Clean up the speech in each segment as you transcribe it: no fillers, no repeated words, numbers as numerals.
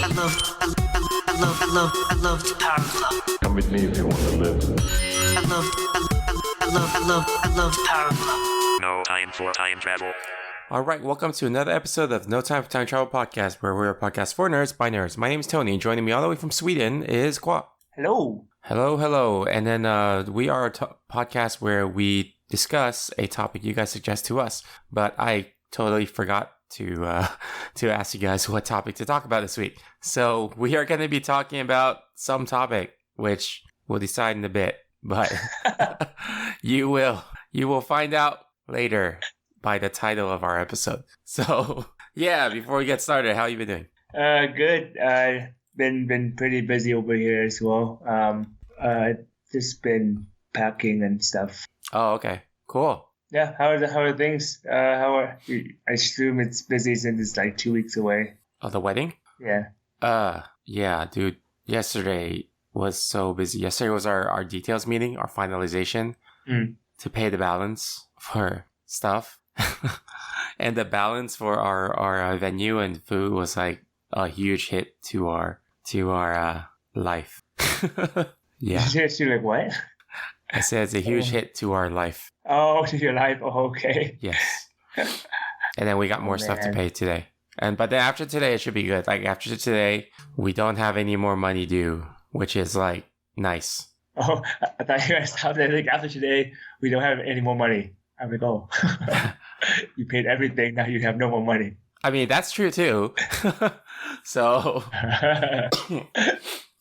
I love the Power Club. Come with me if you want to live. I love the Power Club. No time for time travel. All right, welcome to another episode of No Time for Time Travel Podcast, where we're a podcast for nerds by nerds. My name is Tony, and joining me all the way from Sweden is Kwa. Hello. Hello. And then we are a podcast where we discuss a topic you guys suggest to us. But I totally forgot to ask you guys what topic to talk about this week. So we are going to be talking about some topic, which we'll decide in a bit. But you will find out later by the title of our episode. So yeah, before we get started, how you been doing? Good. Been pretty busy over here as well. Just been packing and stuff. Oh, okay. Cool. Yeah. How are things? I assume it's busy since it's like 2 weeks away. Oh, the wedding? Yeah. Yeah, dude. Yesterday was so busy. Yesterday was our details meeting, our finalization to pay the balance for stuff. And the balance for our venue and food was like a huge hit to our life. Yeah. You're like, what? I said it's a huge hit to our life. Oh, to your life. Oh, okay. Yes. And then we got more stuff to pay today. But then after today, it should be good. Like after today, we don't have any more money due, which is like nice. Oh, I thought you guys thought that like after today, we don't have any more money. I'm like, oh, you paid everything. Now you have no more money. I mean, that's true too. So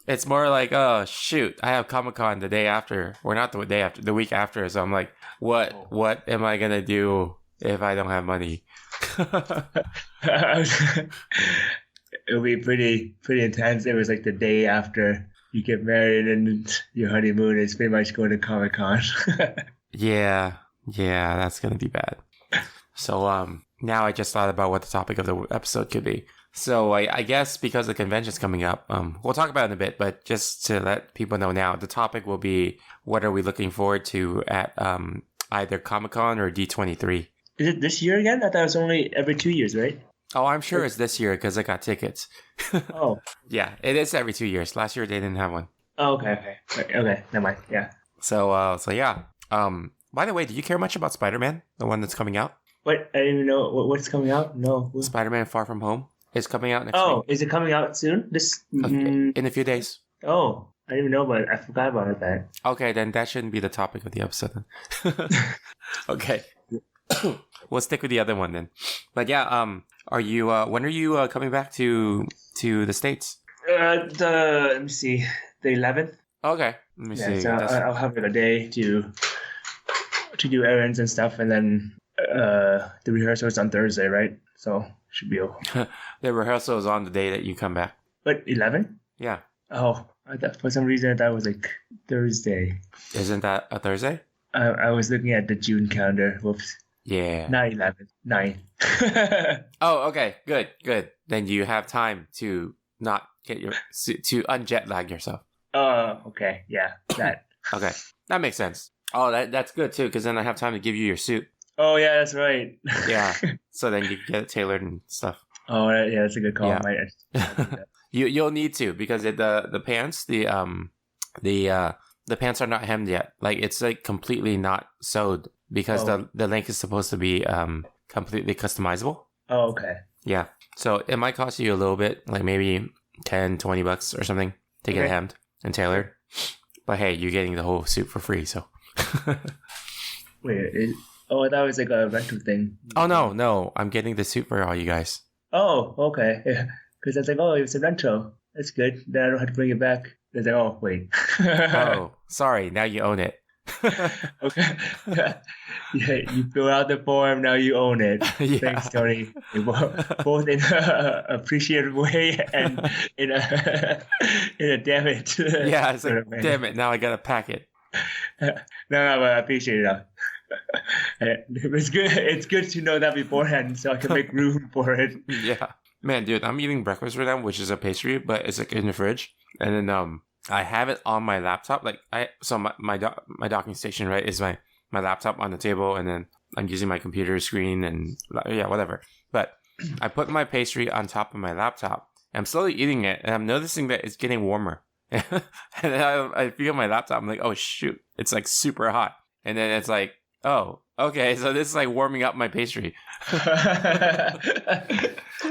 it's more like, oh shoot, I have Comic-Con the day after, or not the day after, the week after. So I'm like, what am I gonna do if I don't have money? It'll be pretty intense. It was like the day after you get married and your honeymoon is pretty much going to Comic-Con. Yeah, that's gonna be bad. So now I just thought about what the topic of the episode could be. So I guess because the convention's coming up, we'll talk about it in a bit, but just to let people know now, the topic will be what are we looking forward to at either Comic-Con or D23. Is it this year again? I thought it was only every 2 years, right? Oh, I'm sure it's this year because I got tickets. Oh. Yeah, it is every 2 years. Last year they didn't have one. Oh, okay. Never mind. Yeah. So yeah. By the way, do you care much about Spider-Man, the one that's coming out? What? I didn't even know what's coming out. No. Spider-Man Far From Home is coming out next week. Oh, is it coming out soon? In a few days. Oh, I didn't even know about it. I forgot about it then. Okay, then that shouldn't be the topic of the episode then. Okay. We'll stick with the other one then. But yeah, are you when are you coming back to the States? Let me see. The 11th. Okay. Let me see. So I'll have like a day to do errands and stuff, and then the rehearsal is on Thursday, right? So should be okay. The rehearsal is on the day that you come back. But 11? Yeah. Oh, I thought, for some reason I thought it was like Thursday. Isn't that a Thursday? I was looking at the June calendar. Whoops. Yeah. Not 11. 9. Oh, okay. Good. Then you have time to not get to unjet lag yourself. Oh, okay. Yeah, that. Okay. That makes sense. Oh, that's good too, because then I have time to give you your suit. Oh, yeah, that's right. Yeah. So then you can get it tailored and stuff. Oh, yeah, that's a good call. Yeah. You'll need to, because the pants, the pants are not hemmed yet. Like it's like completely not sewed because the length is supposed to be completely customizable. Oh, okay. Yeah. So it might cost you a little bit, like maybe $10-$20 or something to get it hemmed and tailored. But hey, you're getting the whole suit for free, so. Wait, I thought it was like a rental thing. Oh no, I'm getting the suit for all you guys. Oh, okay. Because I was like, oh, it's a rental. That's good. Then I don't have to bring it back. It's like, oh, wait. Oh, sorry. Now you own it. Okay. Yeah, you fill out the form. Now you own it. Yeah. Thanks, Tony. Both in an appreciative way and in a damn it. Yeah, it's like, damn it. Now I gotta pack it. No, but I appreciate it. It's good. It's good to know that beforehand, so I can make room for it. Yeah, man, dude, I'm eating breakfast right now, which is a pastry, but it's like in the fridge, and then I have it on my laptop. Like my docking station, right, is my laptop on the table, and then I'm using my computer screen and yeah, whatever. But I put my pastry on top of my laptop, I'm slowly eating it, and I'm noticing that it's getting warmer. And then I feel my laptop. I'm like, oh shoot, it's like super hot. And then it's like, oh, okay, so this is like warming up my pastry.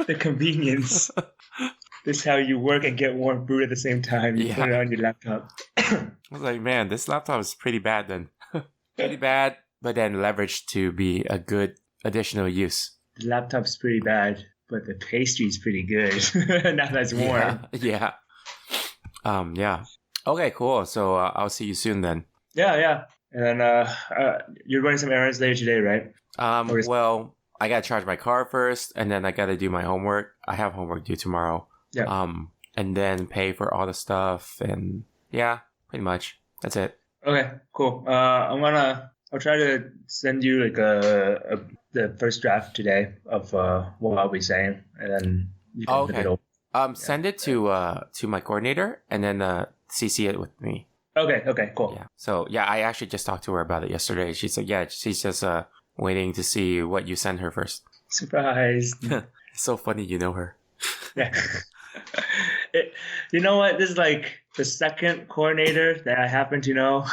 The convenience. This is how you work and get warm food at the same time. You put it on your laptop. I was like, man, this laptop is pretty bad then. Pretty bad, but then leveraged to be a good additional use. The laptop's pretty bad, but the pastry's pretty good. Now that's warm. Yeah. Yeah. Okay, cool. So I'll see you soon then. Yeah. And then you're running some errands later today, right? Well, I gotta charge my car first, and then I gotta do my homework. I have homework due tomorrow. Yeah. And then pay for all the stuff, and yeah, pretty much. That's it. Okay, cool. I'll try to send you like the first draft today of what I'll be saying, and then you can look it over. Send it to my coordinator, and then CC it with me. Okay, cool. Yeah. So yeah, I actually just talked to her about it yesterday. She said, yeah, she's just waiting to see what you send her first. Surprise! It's so funny, you know her. Yeah. You know what? This is like the second coordinator that I happen to know.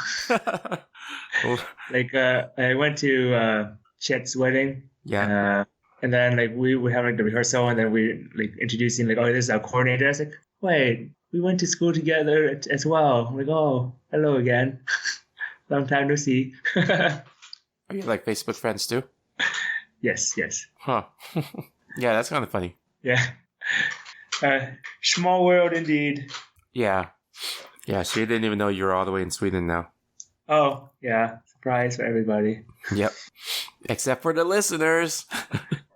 Like I went to Chet's wedding. Yeah. And then like we were having like the rehearsal, and then we like introducing like, oh, this is our coordinator. I was like, wait, we went to school together as well. I'm like, oh, hello again. Long time no see. Are you like Facebook friends too? Yes. Huh. Yeah, that's kind of funny. Yeah. Small world indeed. Yeah. Yeah, she didn't even know you were all the way in Sweden now. Oh, yeah. Surprise for everybody. Yep. Except for the listeners.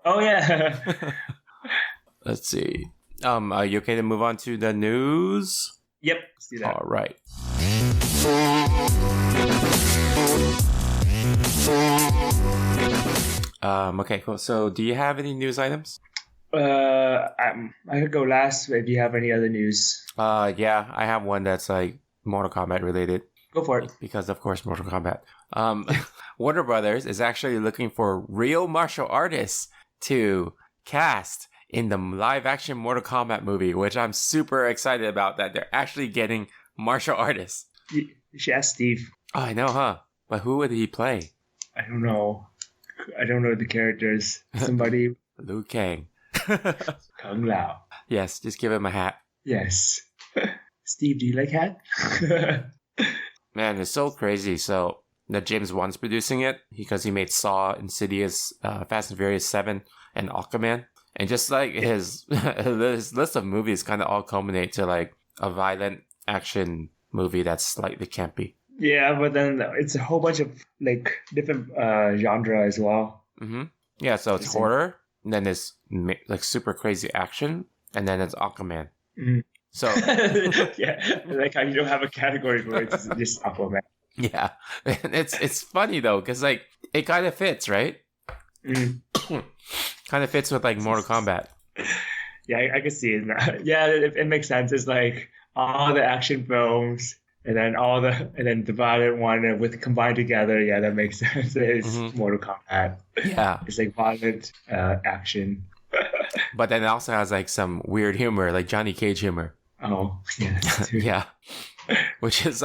Oh, yeah. Let's see. Are you okay to move on to the news? Yep. Let's do that. All right. Okay, cool. So do you have any news items? I could go last if you have any other news. Yeah, I have one that's like Mortal Kombat related. Go for it. Because of course Mortal Kombat. Warner Brothers is actually looking for real martial artists to cast in the live action Mortal Kombat movie, which I'm super excited about, that they're actually getting martial artists. You should ask Steve. Oh, I know, huh? But who would he play? I don't know. I don't know the characters. Somebody. Liu Kang. Kung Lao. Yes, just give him a hat. Yes. Steve, do you like hat? Man, it's so crazy. So that James Wan's producing it because he made Saw, Insidious, Fast and Furious 7, and Aquaman. And just like his list of movies kind of all culminate to like a violent action movie that's slightly campy. Yeah, but then it's a whole bunch of like different genre as well. Mm-hmm. Yeah, so it's horror, and then it's like super crazy action, and then it's Aquaman. Mm-hmm. So yeah, like how you don't have a category for it, it's just Aquaman. Yeah, and it's funny though because like it kind of fits, right? Mm-hmm. Kind of fits with like Mortal Kombat. Yeah, I can see it now. Yeah, it makes sense. It's like all the action films and then the violent one with combined together. Yeah, that makes sense. It's Mortal Kombat. Yeah, it's like violent action. But then it also has like some weird humor, like Johnny Cage humor. Oh, yeah. Yeah. Which is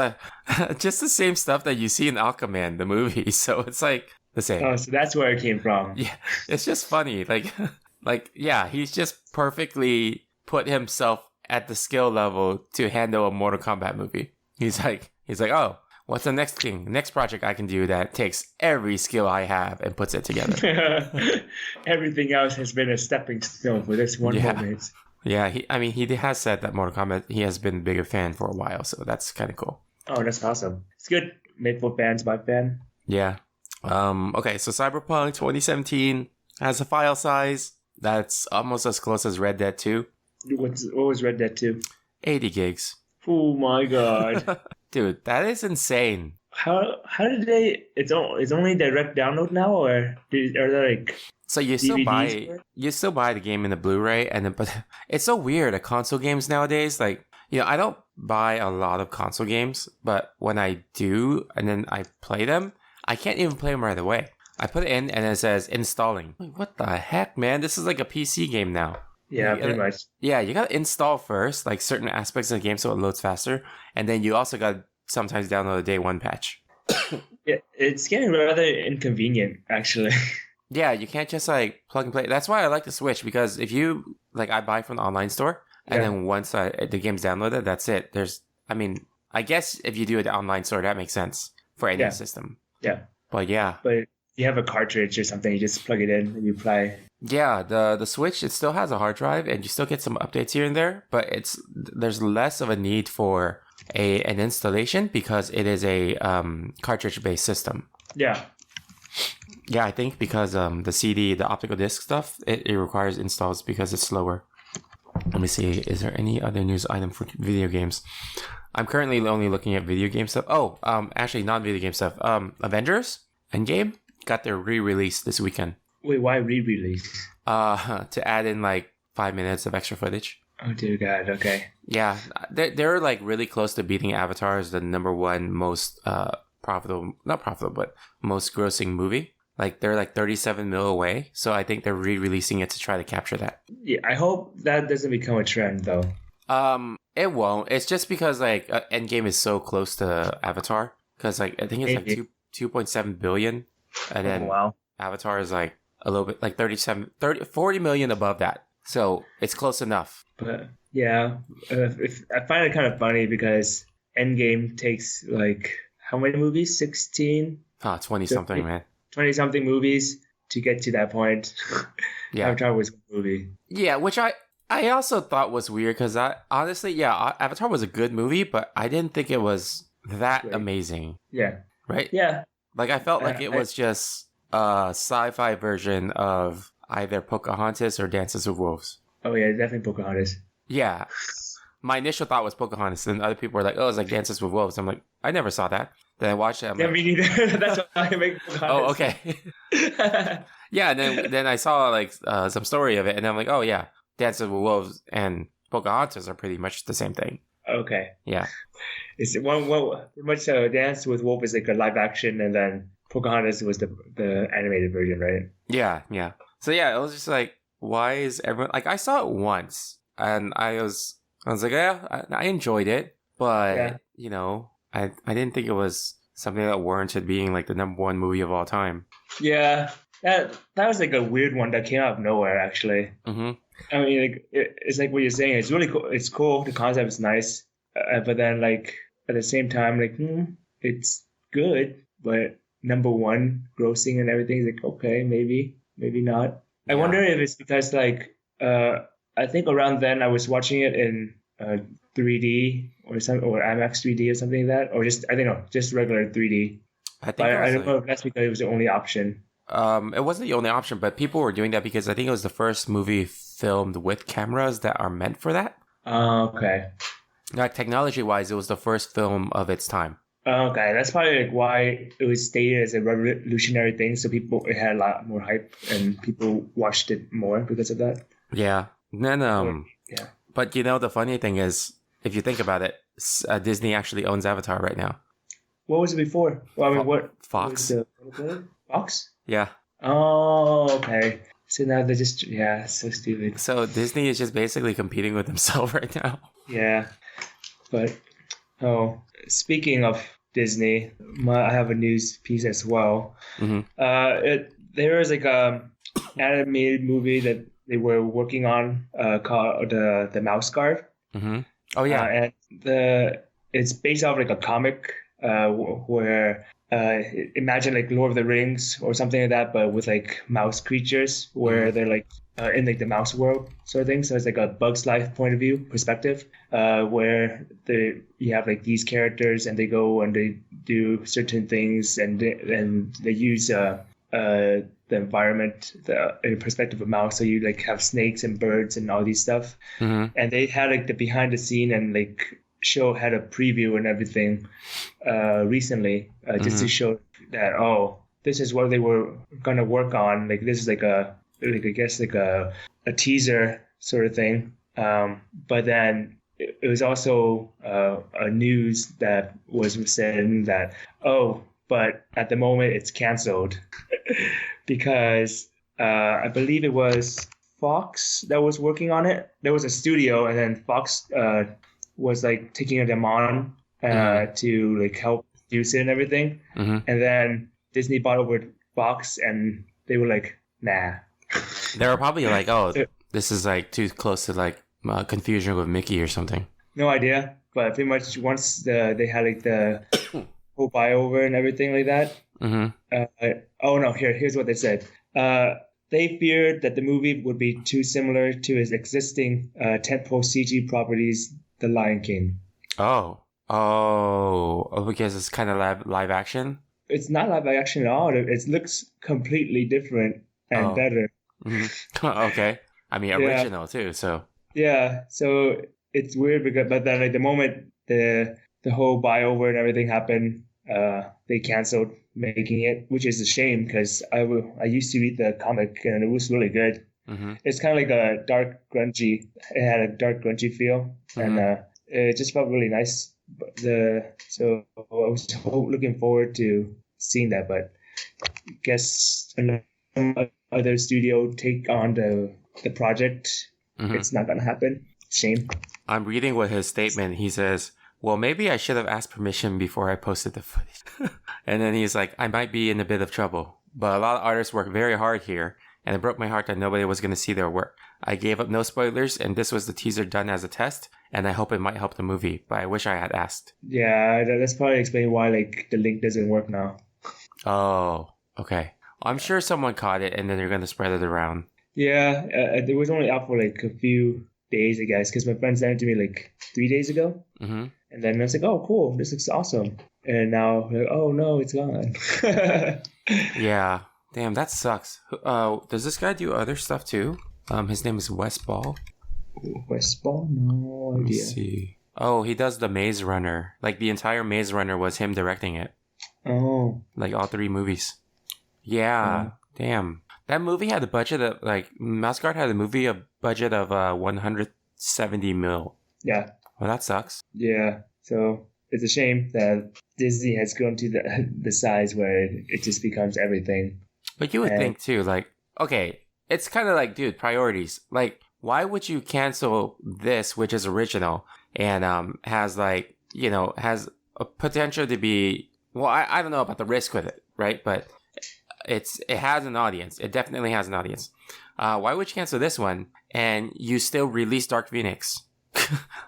just the same stuff that you see in Aquaman, the movie. So it's like the same. Oh, so that's where it came from. Yeah, it's just funny. Like yeah, he's just perfectly put himself at the skill level to handle a Mortal Kombat movie. He's like, oh, what's the next thing? Next project I can do that takes every skill I have and puts it together. Everything else has been a stepping stone for this one moment. Yeah, he has said that Mortal Kombat, he has been a bigger fan for a while, so that's kind of cool. Oh, that's awesome. It's good. Made for fans by fan. Yeah. Okay, so Cyberpunk 2017 has a file size that's almost as close as Red Dead 2. What was Red Dead 2? 80 gigs. Oh my god. Dude, that is insane. How did they... It's only direct download now, or are there like... So you still buy the game in the Blu-ray, and then, but it's so weird at console games nowadays. Like, you know, I don't buy a lot of console games, but when I do, and then I play them, I can't even play them right away. I put it in, and it says installing. Like, what the heck, man? This is like a PC game now. Yeah, You pretty gotta, much. yeah, you gotta install first, like certain aspects of the game so it loads faster, and then you also gotta sometimes download a day one patch. Yeah, it's getting rather inconvenient, actually. Yeah, you can't just like plug and play. That's why I like the Switch, because if you like, I buy from the online store, and Yeah. then once the game's downloaded, that's it. I mean, I guess if you do it online store, that makes sense for any Yeah. system. Yeah. But yeah, But if you have a cartridge or something, you just plug it in and you play. yeah, the Switch, it still has a hard drive, and you still get some updates here and there, but there's less of a need for an installation because it is a cartridge based system. Yeah. Yeah, I think because the CD, the optical disc stuff, it requires installs because it's slower. Let me see. Is there any other news item for video games? I'm currently only looking at video game stuff. Oh, actually non-video game stuff. Avengers Endgame got their re-release this weekend. Wait, why re-release? To add in like 5 minutes of extra footage. Oh dear God. Okay. Yeah, they're like really close to beating Avatar as the number one most not profitable, but most grossing movie. Like they're like 37 mil away, so I think they're re-releasing it to try to capture that. Yeah, I hope that doesn't become a trend though. It won't. It's just because like Endgame is so close to Avatar, because like I think it's like 2.7 billion, and then wow. Avatar is like a little bit like 40 million above that. So it's close enough. But yeah, I find it kind of funny because Endgame takes like how many movies? 16? 20 something, man. 20 something movies to get to that point. Yeah. Avatar was a movie. Yeah, which I also thought was weird because honestly, Avatar was a good movie, but I didn't think it was that Great. amazing. Yeah. Right? Yeah. Like I felt like it was just a sci-fi version of either Pocahontas or Dances with Wolves. Oh yeah, definitely Pocahontas. Yeah. My initial thought was Pocahontas, and other people were like, "Oh, it's like Dances with Wolves." I'm like, I never saw that. Then I watched it. I'm Yeah, like, me neither. That's why I make Pocahontas. oh, okay. Yeah, and then I saw like some story of it, and I'm like, oh yeah, Dances with Wolves and Pocahontas are pretty much the same thing. Okay. Yeah. It's one much Dance with Wolf is like a live action, and then Pocahontas was the animated version, right? Yeah, yeah. So yeah, it was just like, why is everyone like? I saw it once, and I was like, yeah, I enjoyed it, but Yeah. you know, I didn't think it was something that warranted being like the number one movie of all time. Yeah, that was like a weird one that came out of nowhere, actually. Mm-hmm. I mean, like, it's like what you're saying. It's really cool. It's cool. The concept is nice, but then like at the same time, like it's good, but number one grossing and everything is like okay, maybe not. I Yeah. wonder if it's because like I think around then I was watching it in 3D or IMAX 3D or something like that, or just I don't know, just regular 3D. I think But it was I don't know if that's because it was the only option. it wasn't the only option, but people were doing that because I think it was the first movie filmed with cameras that are meant for that. Okay. Like technology-wise, it was the first film of its time. Okay, that's probably like why it was stated as a revolutionary thing. So it had a lot more hype, and people watched it more because of that. Yeah. And then Yeah. but you know the funny thing is, if you think about it, Disney actually owns Avatar right now. What was it before? Well, I mean, what? Fox. What was the Fox? Yeah. Oh, okay. So now they're just so stupid. So Disney is just basically competing with themselves right now. Yeah, but speaking of Disney, I have a news piece as well. Mm-hmm. There was like a animated movie that they were working on called the Mouse Guard. Mm-hmm. Oh yeah. And it's based off like a comic where imagine like Lord of the Rings or something like that, but with like mouse creatures where they're like in like the mouse world sort of thing. So it's like a Bug's Life point of view perspective, where you have like these characters and they go and they do certain things and they use the environment, the perspective of mouse. So you like have snakes and birds and all these stuff. Mm-hmm. And they had like the behind the scene and like show had a preview and everything recently, just to show that this is what they were gonna work on. Like this is like I guess like a teaser sort of thing. But then it was also a news that was said that but at the moment it's canceled because I believe it was Fox that was working on it. There was a studio, and then Fox was like taking them on to like help produce it and everything. Mm-hmm. And then Disney bought over Fox, and they were like, nah. They were probably like, oh, this is like too close to like confusion with Mickey or something. No idea, but pretty much once they had like the whole buyover and everything like that. Mm-hmm. Oh no, here's what they said. They feared that the movie would be too similar to his existing tentpole CG properties, The Lion King. Oh, because it's kind of live action. It's not live action at all. It looks completely different and better. Mm-hmm. Okay, I mean original too. So yeah, so it's weird but then like the moment the whole buyover and everything happened, they canceled making it, which is a shame because I used to read the comic and it was really good. Mm-hmm. It's kind of like a dark grungy. It had a dark grungy feel, and it just felt really nice. So I was looking forward to seeing that, but I guess other studio take on the project. It's not gonna happen. Shame. I'm reading what his statement. He says, well, maybe I should have asked permission before I posted the footage. And then he's like, I might be in a bit of trouble, but a lot of artists work very hard here, and it broke my heart that nobody was going to see their work. I gave up no spoilers, and this was the teaser done as a test, and I hope it might help the movie, but I wish I had asked. Yeah, that's probably explaining why like the link doesn't work now. Oh, okay. I'm sure someone caught it, and then they're going to spread it around. Yeah, it was only out for like a few days, I guess, because my friend sent it to me like 3 days ago. Mm-hmm. And then I was like, oh, cool, this looks awesome. And now, like, oh no, it's gone. Yeah. Damn, that sucks. Does this guy do other stuff too? His name is Wes Ball. Wes Ball? No idea. Let me see. Oh, he does the Maze Runner. Like, the entire Maze Runner was him directing it. Oh. Like, all 3 movies. Yeah. Damn. That movie had a budget of, like, Mouse Guard had a budget of 170 mil. Yeah. Well, that sucks. Yeah. So it's a shame that Disney has grown to the size where it just becomes everything. But you would think, too, like, okay, it's kind of like, dude, priorities. Like, why would you cancel this, which is original, and has, like, you know, has a potential to be, well, I don't know about the risk with it, right? But it has an audience. It definitely has an audience. Why would you cancel this one and you still release Dark Phoenix?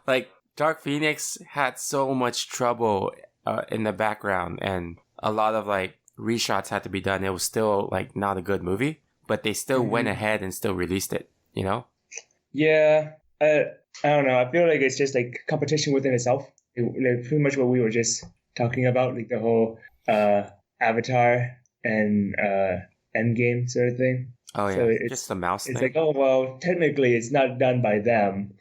Like, Dark Phoenix had so much trouble in the background, and a lot of, like, reshots had to be done. It was still, like, not a good movie, but they still went ahead and still released it, you know? Yeah. I don't know. I feel like it's just, like, competition within itself. Like, pretty much what we were just talking about, like, the whole Avatar and Endgame sort of thing. Oh, yeah. So just the mouse thing. It's like, oh, well, technically it's not done by them.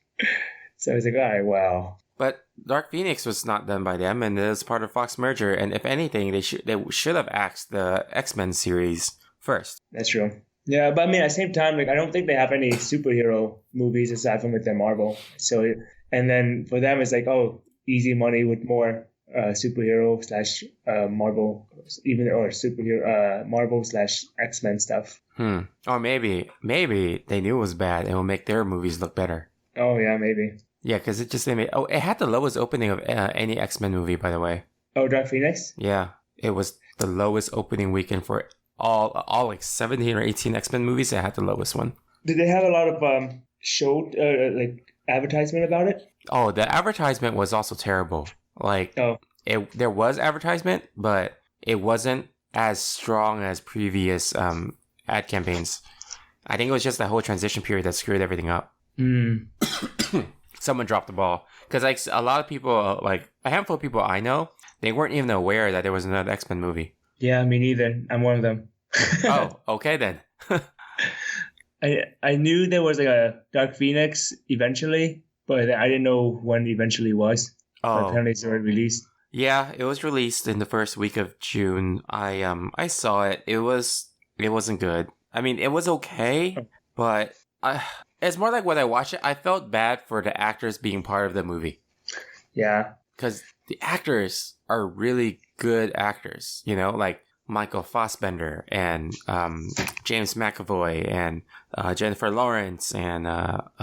So it's like, all right, well. But Dark Phoenix was not done by them, and it was part of Fox merger. And if anything, they should have axed the X-Men series first. That's true. Yeah, but I mean, at the same time, like, I don't think they have any superhero movies aside from with their Marvel. So, and then for them, it's like, oh, easy money with more superhero / Marvel, or superhero Marvel / X-Men stuff. Or maybe they knew it was bad and will make their movies look better. Oh yeah, maybe. Yeah, because it had the lowest opening of any X-Men movie, by the way. Oh, Dark Phoenix? Yeah, it was the lowest opening weekend for all like 17 or 18 X-Men movies. It had the lowest one. Did they have a lot of like advertisement about it? Oh, the advertisement was also terrible. Like, there was advertisement, but it wasn't as strong as previous ad campaigns. I think it was just that whole transition period that screwed everything up. Someone dropped the ball. Because, like, a lot of people, like, a handful of people I know, they weren't even aware that there was another X-Men movie. Yeah, me neither. I'm one of them. Oh, okay then. I knew there was, like, a Dark Phoenix eventually, but I didn't know when eventually was. Oh. But apparently it's already released. Yeah, it was released in the first week of June. I saw it. It wasn't good. I mean, it was okay, but it's more like when I watched it, I felt bad for the actors being part of the movie. Yeah. Because the actors are really good actors, you know? Like Michael Fassbender and James McAvoy and Jennifer Lawrence and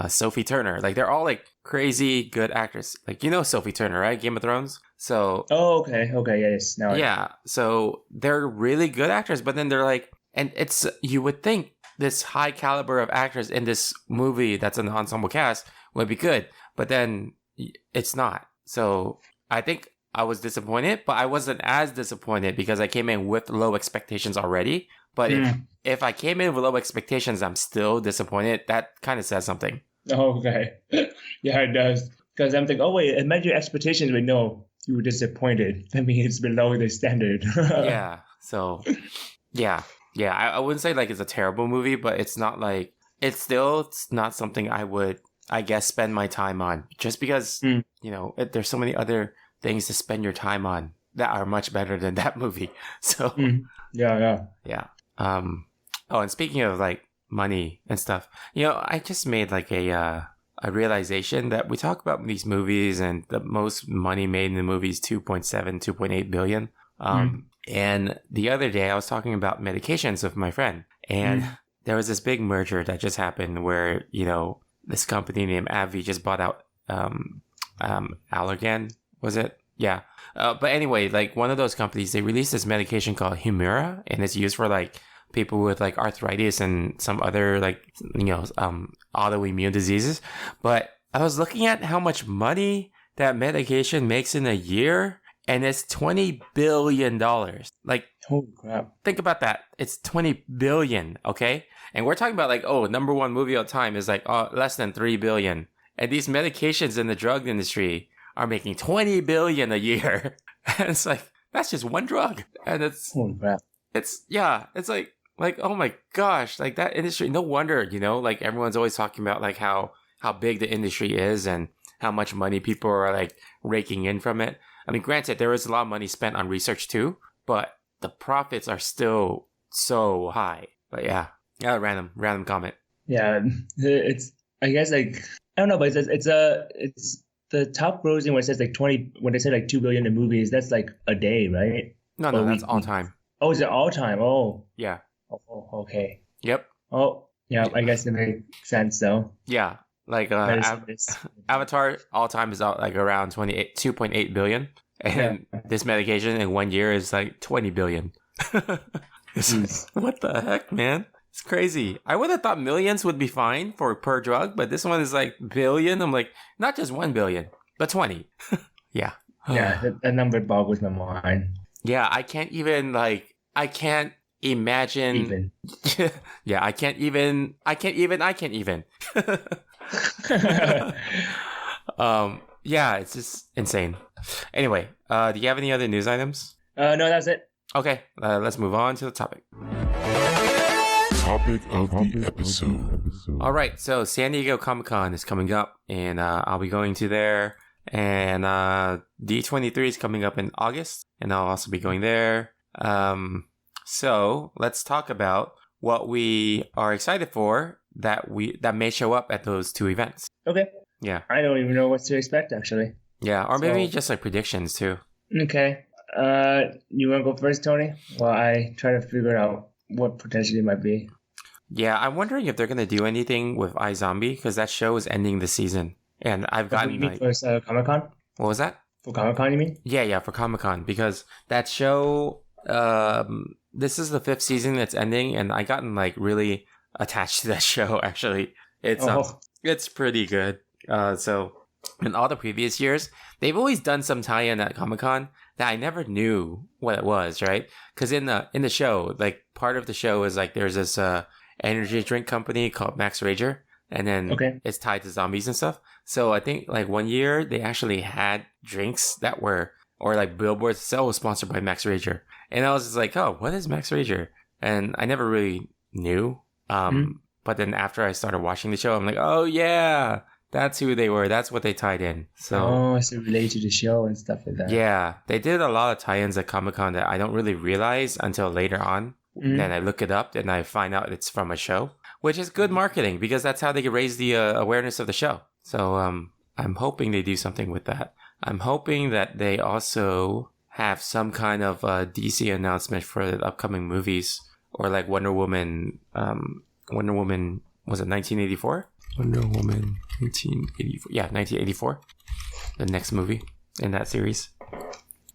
Sophie Turner. Like they're all like crazy good actors. Like Sophie Turner, right? Game of Thrones. So okay, yes. Now yeah, so they're really good actors, but then they're like, and it's you would think this high caliber of actors in this movie that's an ensemble cast would be good, but then it's not. So I think I was disappointed, but I wasn't as disappointed because I came in with low expectations already. But if I came in with low expectations, I'm still disappointed. That kind of says something. Okay. Yeah, it does. Because I'm thinking, oh, wait, it met your expectations, but no, you were disappointed. That means it's below the standard. Yeah. So, yeah. I wouldn't say like it's a terrible movie, but it's not like, it's not something I would, I guess, spend my time on. Just because, there's so many other things to spend your time on that are much better than that movie. So, Yeah. Oh, and speaking of like money and stuff, I just made like a realization that we talk about these movies and the most money made in the movies 2.8 billion. And the other day I was talking about medications with my friend, and there was this big merger that just happened where, this company named AbbVie just bought out Allergan, was it? Yeah. But anyway, like one of those companies, they released this medication called Humira, and it's used for like people with like arthritis and some other like, autoimmune diseases. But I was looking at how much money that medication makes in a year, and it's $20 billion. Like, holy crap. Think about that. It's $20 billion, okay? And we're talking about like, number one movie of time is like less than $3 billion. And these medications in the drug industry are making $20 billion a year. And it's like, that's just one drug. And it's, holy crap. It's like, oh my gosh, like that industry, no wonder, like everyone's always talking about like how big the industry is and how much money people are like raking in from it. I mean, granted, there is a lot of money spent on research too, but the profits are still so high. But yeah, random comment. Yeah, it's, I guess, like, I don't know, but it's the top grossing when it says like 20, when they say like 2 billion in movies, that's like a day, right? No, that's all time. Oh, is it all time? Oh. Yeah. Oh, okay. Yep. Oh, yeah, I guess it makes sense though. Yeah. Like Avatar all time is out like around 2.8 billion, and this medication in 1 year is like 20 billion. What the heck, man? It's crazy. I would have thought millions would be fine for per drug, but this one is like billion. I'm like, not just 1 billion, but 20. Yeah. Yeah, that number boggles my mind. Yeah, I can't even imagine. Yeah, I can't even. Yeah, it's just insane. Anyway, do you have any other news items? No, that's it. Okay, let's move on to the topic. Topic of the episode. All right, so San Diego Comic-Con is coming up, and I'll be going to there. And D23 is coming up in August, and I'll also be going there. So let's talk about what we are excited for that may show up at those two events. Okay. Yeah. I don't even know what to expect, actually. Yeah, or maybe just like predictions too. Okay. You want to go first, Tony? While I try to figure out what potentially might be. Yeah, I'm wondering if they're going to do anything with iZombie, because that show is ending this season. And I've gotten like... For Comic-Con? What was that? For Comic-Con, you mean? Yeah, for Comic-Con. Because that show... this is the 5th season that's ending, and I gotten like really attached to that show, actually. It's pretty good. So in all the previous years, they've always done some tie-in at Comic-Con that I never knew what it was, right? Because in the show, like part of the show is like there's this energy drink company called Max Rager, and then it's tied to zombies and stuff. So I think like one year they actually had drinks that were, or like billboards so sponsored by Max Rager, and I was just like, oh, what is Max Rager? And I never really knew. But then after I started watching the show, I'm like, oh yeah, that's who they were. That's what they tied in. So it's related to the show and stuff like that. Yeah, they did a lot of tie-ins at Comic-Con that I don't really realize until later on. Then I look it up and I find out it's from a show, which is good marketing because that's how they can raise the awareness of the show. So I'm hoping they do something with that. I'm hoping that they also have some kind of DC announcement for the upcoming movies, or like Wonder Woman. Wonder Woman, was it 1984? Wonder Woman 1984. Yeah, 1984. The next movie in that series.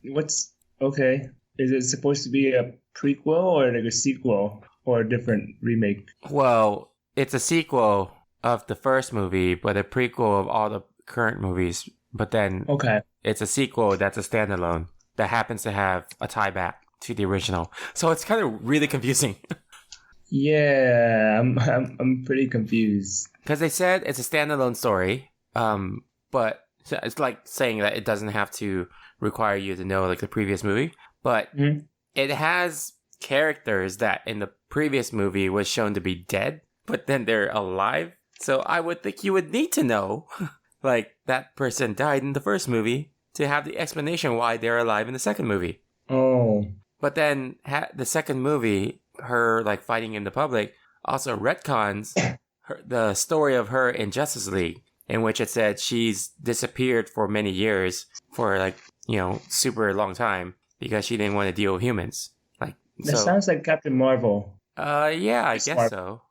What's okay? Is it supposed to be a prequel or like a sequel or a different remake? Well, it's a sequel of the first movie, but a prequel of all the current movies. But then Okay. it's a sequel that's a standalone that happens to have a tie back to the original. So it's kind of really confusing. Yeah, I'm pretty confused. Because they said it's a standalone story, but it's like saying that it doesn't have to require you to know like the previous movie. But it has characters that in the previous movie was shown to be dead, but then they're alive. So I would think you would need to know, like, that person died in the first movie to have the explanation why they're alive in the second movie. Oh. But then the second movie, her like fighting in the public, also retcons the story of her in Justice League, in which it said she's disappeared for many years, for like, super long time, because she didn't want to deal with humans. Like, that sounds like Captain Marvel. Yeah, I guess so.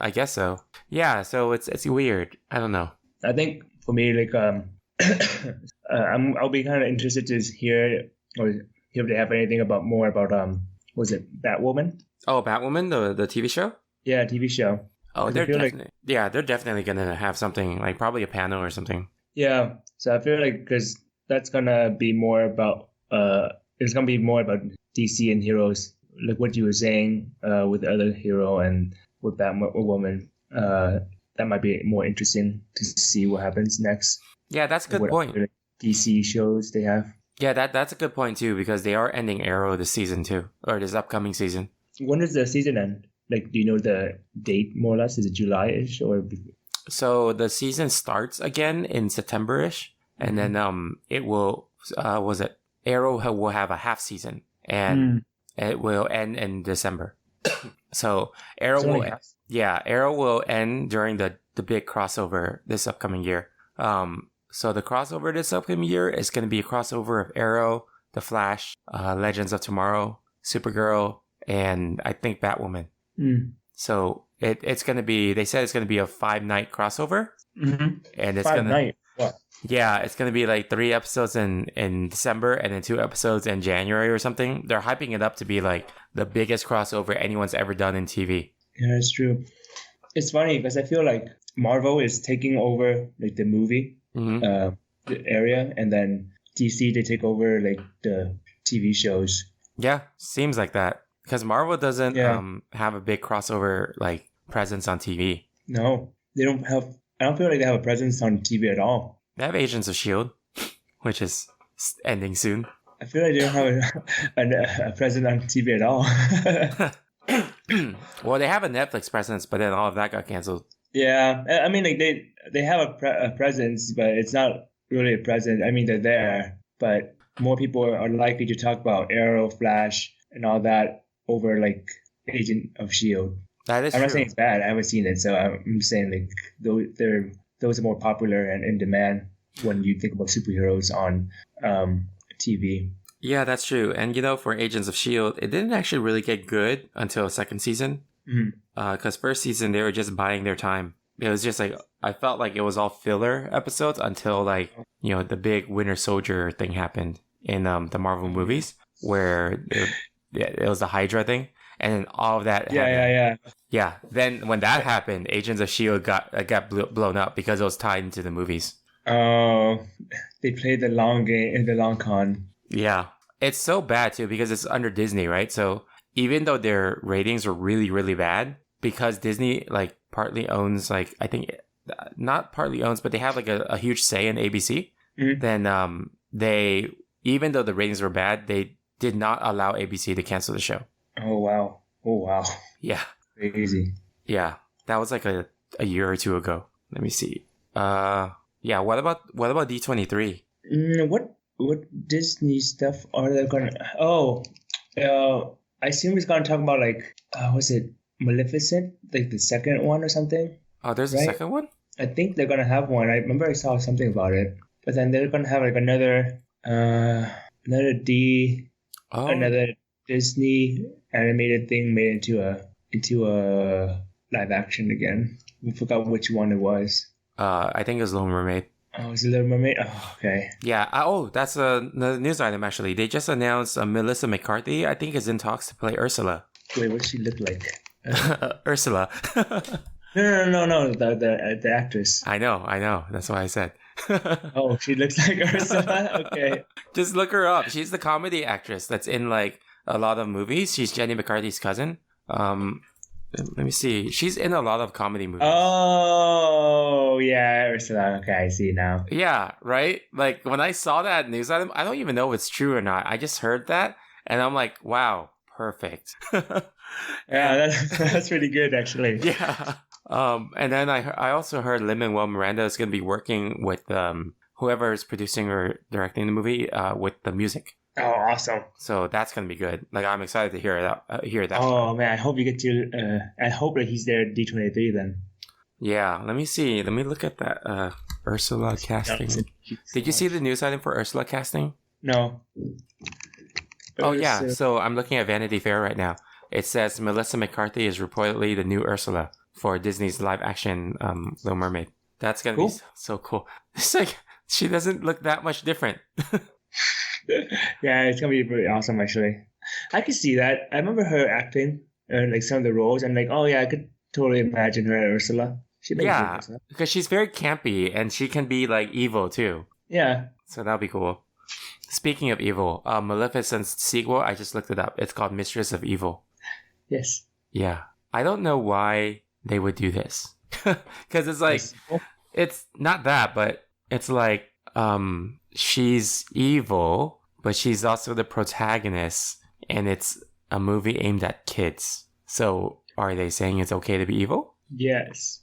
I guess so. Yeah, so it's weird. I don't know. I think for me, like, I'll be kind of interested to hear if they have anything more about was it Batwoman? Oh, Batwoman, the TV show? Yeah, TV show. Oh, they're definitely gonna have something, like probably a panel or something. Yeah, so I feel like because that's gonna be more about it's gonna be more about DC and heroes, like what you were saying with the other hero and with Batwoman. That might be more interesting to see what happens next. Yeah, that's a good point. DC shows they have. Yeah, that's a good point too, because they are ending Arrow this season too, or this upcoming season. When does the season end? Like, do you know the date more or less? Is it July-ish or? So the season starts again in September-ish, and then it will Arrow will have a half season, and it will end in December. So Arrow will end during the big crossover this upcoming year. So the crossover this upcoming year is going to be a crossover of Arrow, The Flash, Legends of Tomorrow, Supergirl, and I think Batwoman. So it's going to be, they said it's going to be a 5-night crossover. And it's going to, yeah, it's going to be like 3 episodes in December and then 2 episodes in January or something. They're hyping it up to be like the biggest crossover anyone's ever done in TV. Yeah, it's true. It's funny because I feel like Marvel is taking over like the movie the area, and then DC, they take over like the TV shows. Yeah, seems like that. Because Marvel doesn't have a big crossover like presence on TV. No, they don't have. I don't feel like they have a presence on TV at all. They have Agents of S.H.I.E.L.D., which is ending soon. I feel like they don't have a presence on TV at all. Well, they have a Netflix presence, but then all of that got canceled. Yeah, I mean, like they have a presence, but it's not really a presence. I mean, they're there, but more people are likely to talk about Arrow, Flash, and all that over like Agent of S.H.I.E.L.D. That is I'm true. not saying it's bad. I haven't seen it, so I'm saying like those are more popular and in demand when you think about superheroes on TV. Yeah, that's true. And for Agents of S.H.I.E.L.D., it didn't actually really get good until second season. Because first season, they were just buying their time. It was just like, I felt like it was all filler episodes until like, the big Winter Soldier thing happened in the Marvel movies, where it was the Hydra thing. And then all of that happened. Yeah. Then when that happened, Agents of S.H.I.E.L.D. got blown up because it was tied into the movies. Oh, they played the long game, the long con. Yeah. It's so bad too because it's under Disney, right? So even though their ratings are really, really bad, because Disney like partly owns, like, I think not partly owns, but they have like a huge say in ABC. Then they, even though the ratings were bad, they did not allow ABC to cancel the show. Oh wow. Yeah. Crazy. Yeah. That was like a year or two ago. Let me see. Yeah. What about D23? What Disney stuff are they gonna? Oh, I assume he's gonna talk about like was it Maleficent, like the second one or something? Oh, there's a second one? I think they're gonna have one. I remember I saw something about it, but then they're gonna have like another. another Disney animated thing made into a live action again. I forgot which one it was. I think it was Little Mermaid. Oh, was it Little Mermaid? Oh, okay. Yeah. That's a news item actually. They just announced Melissa McCarthy. I think is in talks to play Ursula. Wait, what does she look like? Ursula. No. The actress. I know. That's why I said. Oh, she looks like Ursula. Okay. Just look her up. She's the comedy actress that's in like a lot of movies. She's Jenny McCarthy's cousin. Let me see. She's in a lot of comedy movies. Oh, yeah, Ursula. Okay, I see now. Yeah, right? Like when I saw that news item, I don't even know if it's true or not. I just heard that and I'm like, wow, perfect. Yeah, that's pretty good actually. Yeah. And then I also heard Lin-Manuel Miranda is going to be working with whoever is producing or directing the movie with the music. Oh, awesome! So that's going to be good. Like I'm excited to hear that. Oh man, I hope you get to. I hope that he's there at D23 then. Yeah, let me see. Let me look at that Ursula casting. Did you see the news item for Ursula casting? No. Oh yeah. So I'm looking at Vanity Fair right now. It says Melissa McCarthy is reportedly the new Ursula for Disney's live-action Little Mermaid. That's gonna be so cool. It's like she doesn't look that much different. Yeah, it's gonna be pretty awesome actually. I could see that. I remember her acting like some of the roles, and like, oh yeah, I could totally imagine her as Ursula. Yeah, because she's very campy and she can be like evil too. Yeah. So that'll be cool. Speaking of evil, Maleficent's sequel, I just looked it up. It's called Mistress of Evil. Yes. Yeah. I don't know why they would do this. Because it's like, it's not that, but it's like, she's evil, but she's also the protagonist, and it's a movie aimed at kids. So are they saying it's okay to be evil? Yes.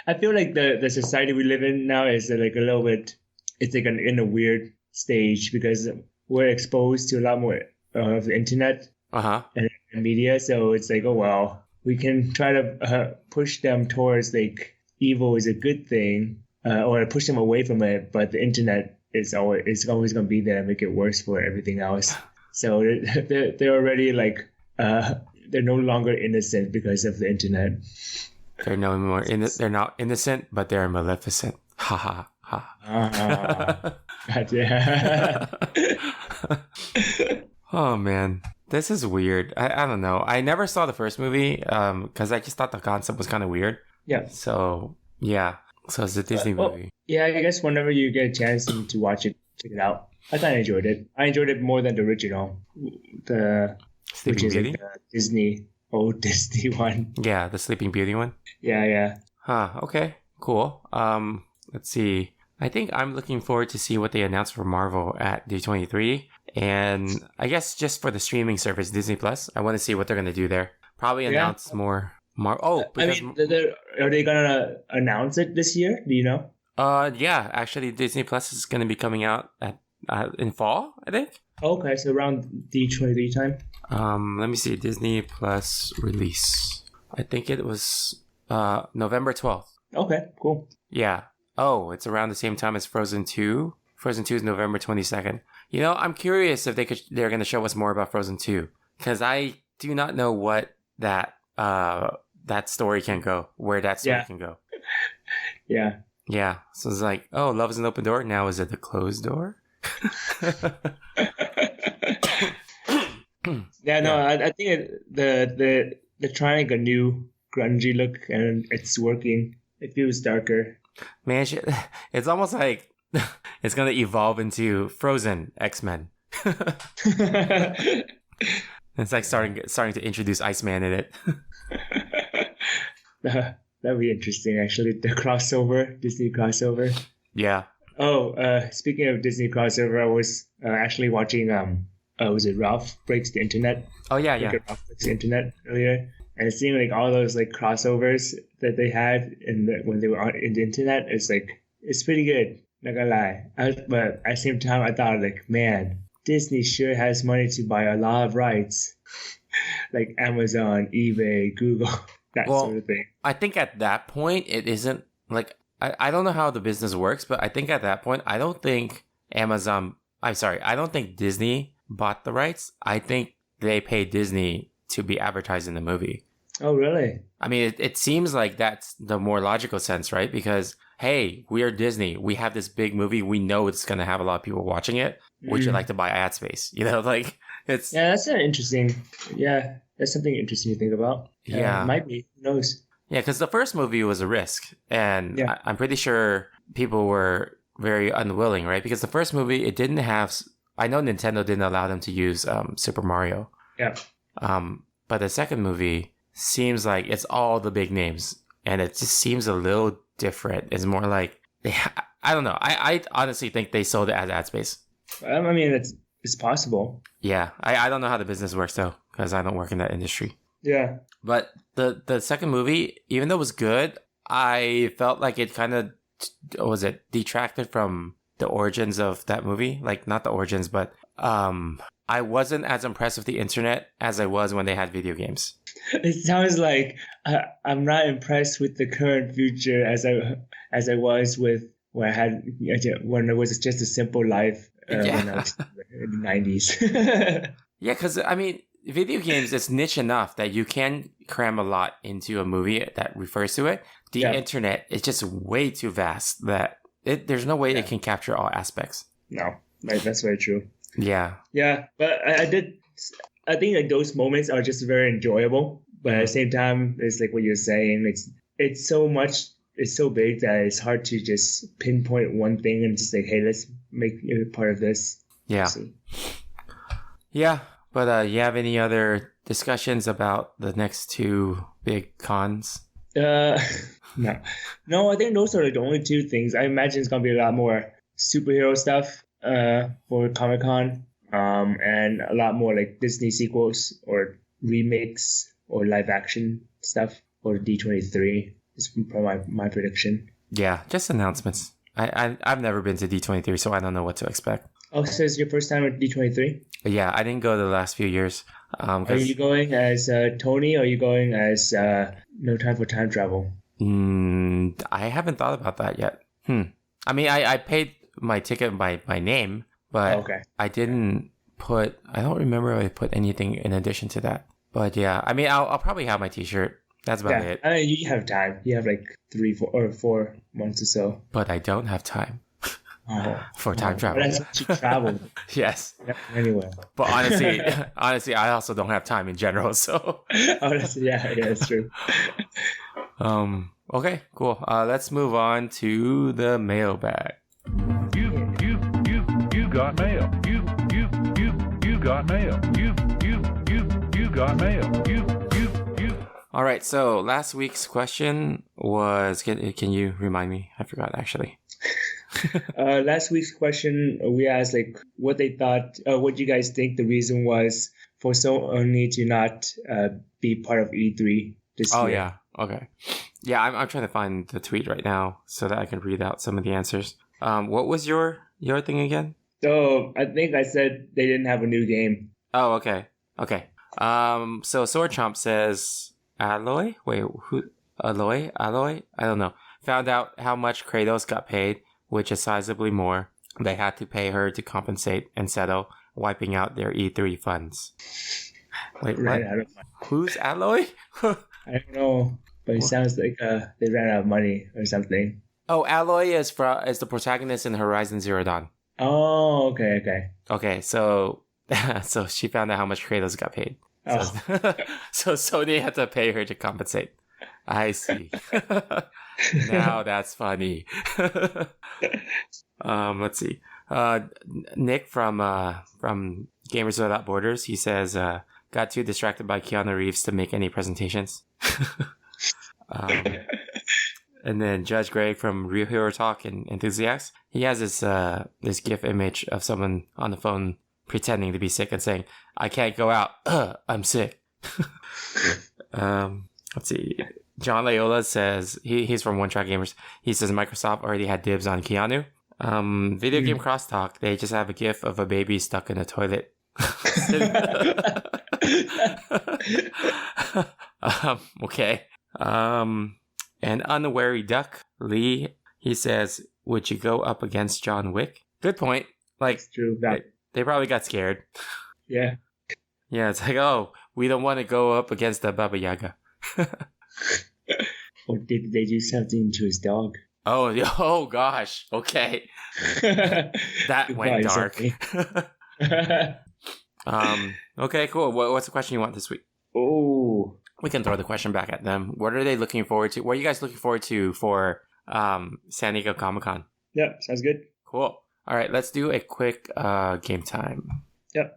I feel like the society we live in now is like a little bit, it's like in a weird stage because we're exposed to a lot more of the internet and media. So it's like, oh, well, we can try to push them towards like evil is a good thing or push them away from it. But the internet is always going to be there and make it worse for everything else. So they're already like, they're no longer innocent because of the internet. They're no more they're not innocent, but they're maleficent. Ha ha ha. God, yeah. Oh man, this is weird. I don't know. I never saw the first movie because I just thought the concept was kind of weird. Yeah. So yeah. So it's a Disney movie. Yeah, I guess whenever you get a chance to watch it, check it out. I kind of enjoyed it. I enjoyed it more than the original, which is like the old Disney one. Yeah, the Sleeping Beauty one. Yeah. Huh. Okay. Cool. Let's see. I think I'm looking forward to see what they announce for Marvel at D23, and I guess just for the streaming service Disney Plus, I want to see what they're gonna do there. Probably announce more. Because are they gonna announce it this year? Do you know? Yeah. Actually, Disney Plus is gonna be coming out in fall, I think. Okay, so around D23 time. Let me see. Disney Plus release. I think it was November 12th. Okay, cool. Yeah. Oh, it's around the same time as Frozen 2. Frozen 2 is November 22nd. You know, I'm curious if they're going to show us more about Frozen 2, because I do not know what that story can go, where that story can go. Yeah. Yeah. So it's like, oh, love is an open door. Now is it the closed door? I think they're trying a new grungy look, and it's working. It feels darker. Man, it's almost like it's gonna evolve into Frozen X-Men. It's like starting to introduce Iceman in it. That'd be interesting, actually. The Disney crossover. Yeah. Oh, speaking of Disney crossover, I was actually watching. Was it Ralph Breaks the Internet? Oh yeah. Ralph Breaks the Internet earlier, and seeing like all those like crossovers that they had when they were on the internet, it's pretty good. Not gonna lie, but at the same time, I thought like, man, Disney sure has money to buy a lot of rights, like Amazon, eBay, Google, sort of thing. I think at that point, it isn't, like, I don't know how the business works, but I think at that point, I don't think Amazon I'm sorry. I don't think Disney bought the rights. I think they paid Disney to be advertised in the movie. Oh, really? I mean, it seems like that's the more logical sense, right? Because, hey, we are Disney. We have this big movie. We know it's going to have a lot of people watching it. Would you like to buy ad space? You know, like it's... Yeah, that's interesting. Yeah, that's something interesting to think about. Yeah. It might be. Who knows? Yeah, because the first movie was a risk. And I'm pretty sure people were very unwilling, right? Because the first movie, it didn't have... I know Nintendo didn't allow them to use Super Mario. Yeah. But the second movie seems like it's all the big names. And it just seems a little different. It's more like... I don't know. I honestly think they sold it as ad space. I mean, it's possible. Yeah. I don't know how the business works, though, because I don't work in that industry. Yeah. But the second movie, even though it was good, I felt like it kind of... detracted from the origins of that movie? Like, not the origins, but I wasn't as impressed with the internet as I was when they had video games. It sounds like I'm not impressed with the current future as I was with when it was just a simple life when I was in the 90s. Yeah, because, I mean, video games is niche enough that you can cram a lot into a movie that refers to it. The internet is just way too vast that there's no way it can capture all aspects. No, that's very true. Yeah. Yeah, but I think like those moments are just very enjoyable. But at the same time, it's like what you're saying. It's so much. It's so big that it's hard to just pinpoint one thing and just like, hey, let's make it part of this. Yeah. Yeah. But you have any other discussions about the next two big cons? No. I think those are like the only two things. I imagine it's gonna be a lot more superhero stuff for Comic-Con, and a lot more like Disney sequels or remakes or live action stuff for D23. Is probably my prediction. Yeah, just announcements. I've never been to D23, so I don't know what to expect. Oh, so it's your first time at D23? Yeah, I didn't go the last few years. Are you going as Tony, or are you going as No Time for Time Travel? I haven't thought about that yet. I mean, I paid my ticket by my name, but I didn't put... I don't remember if I put anything in addition to that. But yeah, I mean, I'll probably have my t-shirt. That's about it. I mean, you have time. You have like 4 months or so. But I don't have time. For time travel. But that's what you travel. Yes. Anyway. But honestly, I also don't have time in general. So. That's true. Okay, cool. Let's move on to the mailbag. You got mail. You got mail. You got mail. You. All right. So last week's question was, can you remind me? I forgot actually. Last week's question, we asked like what they thought, what you guys think the reason was for Sony to not be part of E3 this year. Oh yeah, okay, yeah. I'm trying to find the tweet right now so that I can read out some of the answers. What was your thing again? So I think I said they didn't have a new game. Oh, okay. So Sword Chomp says Alloy. Wait, who? Alloy? I don't know. Found out how much Kratos got paid, which is sizably more. They had to pay her to compensate and settle, wiping out their E3 funds. Wait, what? Who's Alloy? I don't know, but it sounds like they ran out of money or something. Oh, Alloy is the protagonist in Horizon Zero Dawn. Oh, okay. Okay, so she found out how much Kratos got paid. So Sony had to pay her to compensate. I see. Now that's funny. Let's see. Nick from Gamers Without Borders, he says, got too distracted by Keanu Reeves to make any presentations. And then Judge Greg from Real Hero Talk and Enthusiasts, he has this GIF image of someone on the phone pretending to be sick and saying, "I can't go out. I'm sick." Let's see. John Layola says, he's from One Track Gamers. He says Microsoft already had dibs on Keanu. Video game crosstalk, they just have a GIF of a baby stuck in a toilet. Okay. And Unwary Duck, Lee, he says, would you go up against John Wick? Good point. Like, It's true. That, they probably got scared. yeah. Yeah, it's like, oh, we don't want to go up against the Baba Yaga. Or did they do something to his dog? Oh, oh gosh. Okay. That went dark. Okay, cool. What's the question you want this week? Oh. We can throw the question back at them. What are they looking forward to? What are you guys looking forward to for San Diego Comic-Con? Yeah, sounds good. Cool. All right, let's do a quick game time. Yep.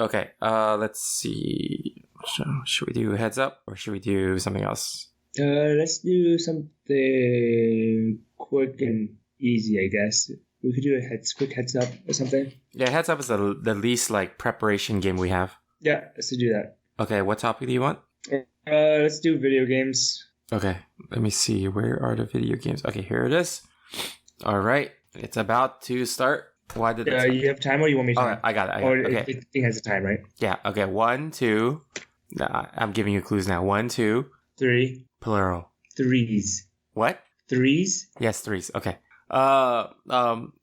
Okay, let's see. So, should we do heads up or should we do something else? Let's do something quick and easy, I guess. We could do a quick heads up or something. Yeah, heads up is the least like preparation game we have. Yeah, let's do that. Okay, what topic do you want? Let's do video games. Okay, let me see. Where are the video games? Okay, here it is. All right, it's about to start. Why did it you have time or you want me to? All right, I got it. Okay. The thing has a time, right? Yeah, okay. 1, 2. I'm giving you clues now. 1, 2. 3. Plural. Threes. What? Threes? Yes, threes. Okay.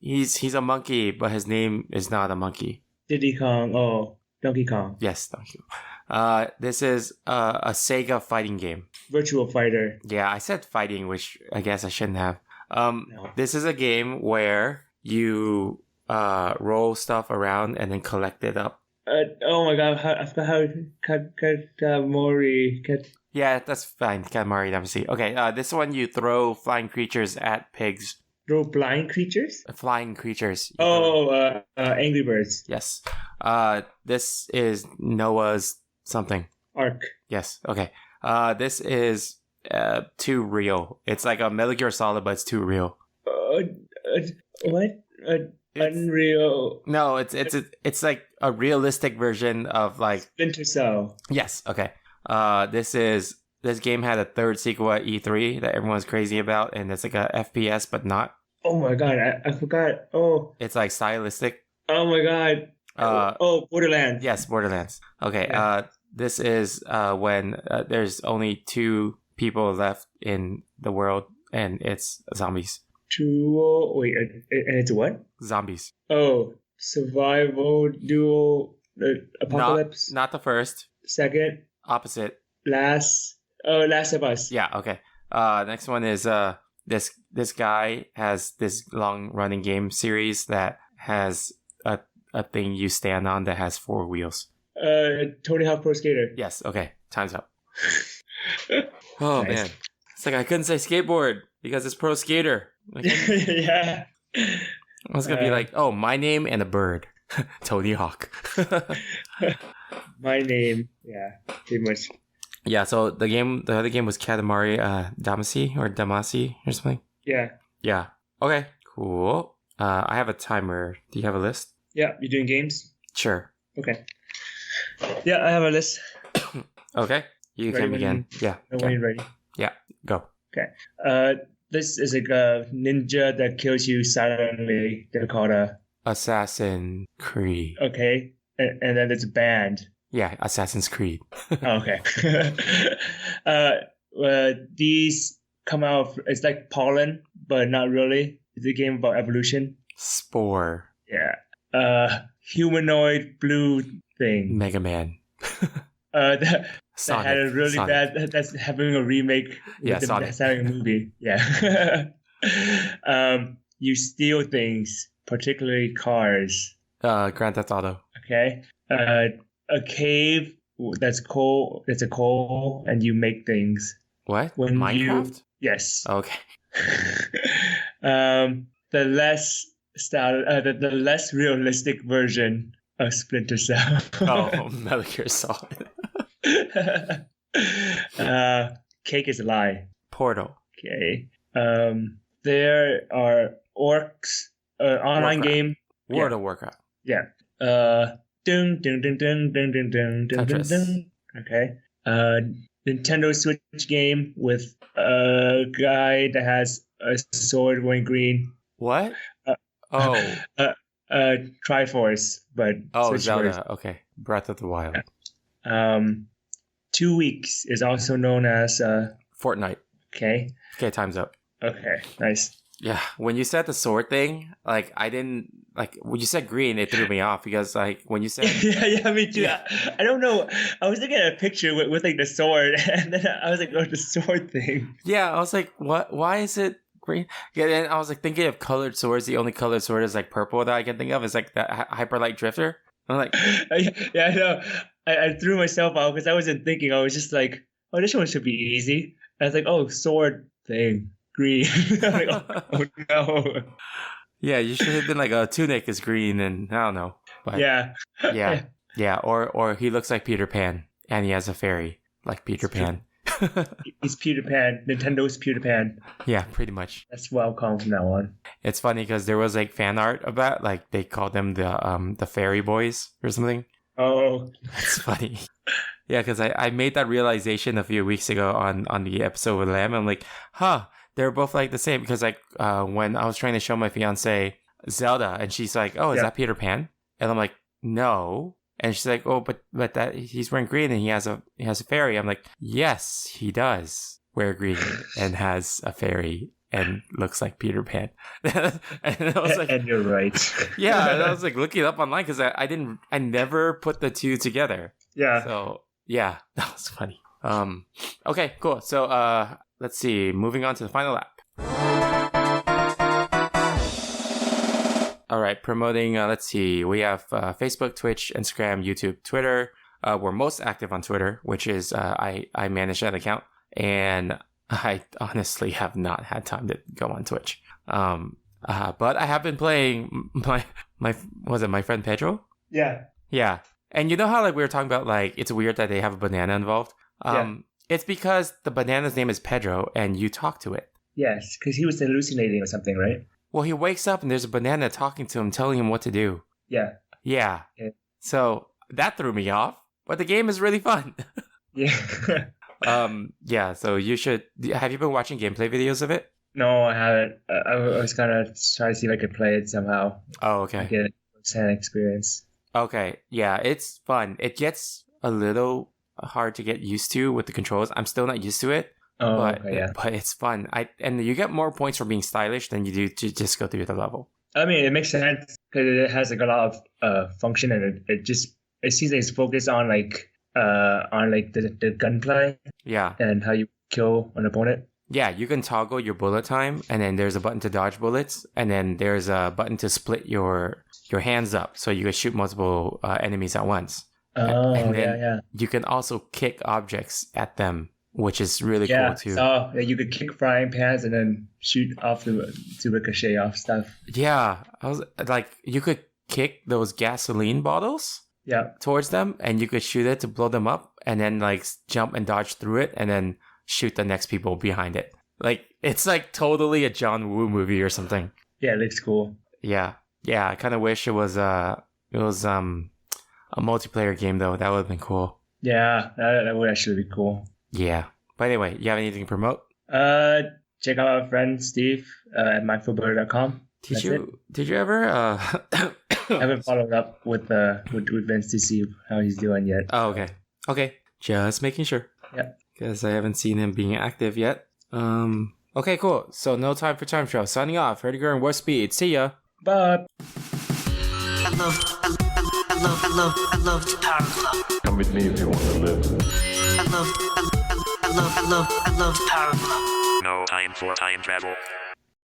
He's a monkey, but his name is not a monkey. Diddy Kong. Oh, Donkey Kong. Yes, thank you. This is a Sega fighting game. Virtual Fighter. Yeah, I said fighting, which I guess I shouldn't have. No. This is a game where you roll stuff around and then collect it up. Oh my god, I forgot how Katamori. Yeah, that's fine. Katamari Damacy. Okay, this one you throw flying creatures at pigs. Throw blind creatures? Flying creatures. Angry Birds. Yes. This is Noah's something. Ark. Yes. Okay. This is too real. It's like a Metal Gear Solid, but it's too real. What? Unreal. No, it's like a realistic version of like Splinter Cell. Yes. Okay. This game had a third sequel at E3 that everyone's crazy about, and it's like a FPS, but not. Oh my god, I forgot. Oh. It's like stylistic. Oh my god. Borderlands. Yes, Borderlands. Okay. Yeah. This is when there's only 2 people left in the world, and it's zombies. And it's what? Zombies. Oh, survival duel apocalypse. Not the first. Second. Opposite. Last of Us. Yeah. Okay. Next one is this guy has this long running game series that has a thing you stand on that has 4 wheels. Tony Hawk Pro Skater. Yes. Okay. Time's up. Oh Nice. man, it's like I couldn't say skateboard because it's pro skater. Like, Yeah. I was gonna be like, oh, my name and a bird, Tony Hawk. My name. Yeah. Pretty much. Yeah. So the other game was Katamari Damacy or Damasi or something. Yeah. Yeah. Okay. Cool. I have a timer. Do you have a list? Yeah. You doing games? Sure. Okay. Yeah, I have a list. Okay. You Ready can begin. Yeah. When Okay. you're ready. Yeah. Go. Okay. This is like a ninja that kills you silently. They're called Assassin's Creed. Okay. And then there's a band. Yeah. Assassin's Creed. Oh, okay. These come out. It's like pollen, but not really. It's a game about evolution. Spore. Yeah. Humanoid blue thing. Mega Man. That Sonic. had a really Sonic. bad. That's having a remake. Yeah, Sonic. That's having a movie. Yeah. You steal things, particularly cars. Grand Theft Auto. Okay. A cave that's coal. That's a coal, and you make things. What? When Minecraft? Yes. Okay. The less style, the less realistic version of Splinter Cell. Oh, Metal Gear Solid. Cake is a lie. Portal. Okay. There are orcs. Online Warcraft. game. World of Warcraft. Yeah. Dun dun dun dun dun dun dun dun dun Tetris. dun. Okay. Nintendo Switch game with a guy that has a sword wearing green. What? Uh, Triforce, but Oh, Switch Zelda. version. Okay. Breath of the Wild. 2 weeks is also known as Fortnite. okay. Okay, time's up. Okay, nice. Yeah, when you said the sword thing, like I didn't like when you said green, it threw me off because like when you said Yeah, me too. I don't know. I was looking at a picture with like the sword, and then I was like, oh, the sword thing. yeah, I was like, what? Why is it green? Yeah, and I was like thinking of colored swords. The only colored sword is like purple that I can think of is like that hyper light drifter. I'm like, Yeah, I know. I threw myself out because I wasn't thinking. I was just like, oh, this one should be easy. I was like, oh, sword thing, green. I'm like, oh no. yeah, you should have been like a tunic is green, and I don't know, but Yeah. yeah, or he looks like Peter Pan, and he has a fairy like Peter Pan. He's Peter Pan. Nintendo's Peter Pan. Yeah, pretty much. That's what I'll call him from now on. It's funny because there was like fan art about like they called them the fairy boys or something. Oh, It's funny. Yeah, because I made that realization a few weeks ago on the episode with Lamb. I'm like, they're both like the same because like when I was trying to show my fiance Zelda, and she's like, oh, is that Peter Pan? And I'm like, no. And she's like, oh, but that he's wearing green and he has a fairy. I'm like, yes, he does wear green and has a fairy and looks like Peter Pan. And I was like, and you're right. yeah, and I was like looking it up online because I never put the two together. Yeah. So yeah, that was funny. Okay, cool. So let's see. Moving on to the final lap. All right, promoting. Let's see. We have Facebook, Twitch, Instagram, YouTube, Twitter. We're most active on Twitter, which is I manage that account, and I honestly have not had time to go on Twitch. But I have been playing my friend Pedro? Yeah. Yeah. And you know how like we were talking about like it's weird that they have a banana involved? It's because the banana's name is Pedro and you talk to it. Yes, because he was hallucinating or something, right? Well, he wakes up and there's a banana talking to him, telling him what to do. Yeah. Yeah. So that threw me off, but the game is really fun. Yeah. Yeah, so you should. Have you been watching gameplay videos of it? No, I haven't. I was kind of trying to see if I could play it somehow. Oh, okay. Get a first-hand experience. Okay, yeah, it's fun. It gets a little hard to get used to with the controls. I'm still not used to it. Oh, but, okay, yeah. But it's fun. And you get more points for being stylish than you do to just go through the level. I mean, it makes sense because it has like a lot of function, and it seems like it's focused on like the gunplay. Yeah. And how you kill an opponent. Yeah, you can toggle your bullet time, and then there's a button to dodge bullets, and then there's a button to split your hands up so you can shoot multiple enemies at once. Oh, and then yeah. You can also kick objects at them, which is really cool too. So yeah, you could kick frying pans and then shoot off to ricochet off stuff. Yeah, I was like, you could kick those gasoline bottles towards them, and you could shoot it to blow them up, and then like jump and dodge through it, and then shoot the next people behind it. Like it's like totally a John Woo movie or something. Yeah, it looks cool. Yeah. I kind of wish it was a multiplayer game though. That would have been cool. Yeah, that would actually be cool. Yeah. But anyway, you have anything to promote? Check out our friend Steve at myfootballer.com. Did you ever I haven't followed up with Vince to see how he's doing yet. Oh, okay. Just making sure. Yeah. Because I haven't seen him being active yet. Okay, cool. So no time for time travel. Signing off. Herdiger and Warp Speed. See ya. Bye. I love the Power Club. Come with me if you want to live. I love the Power Club. No time for time travel.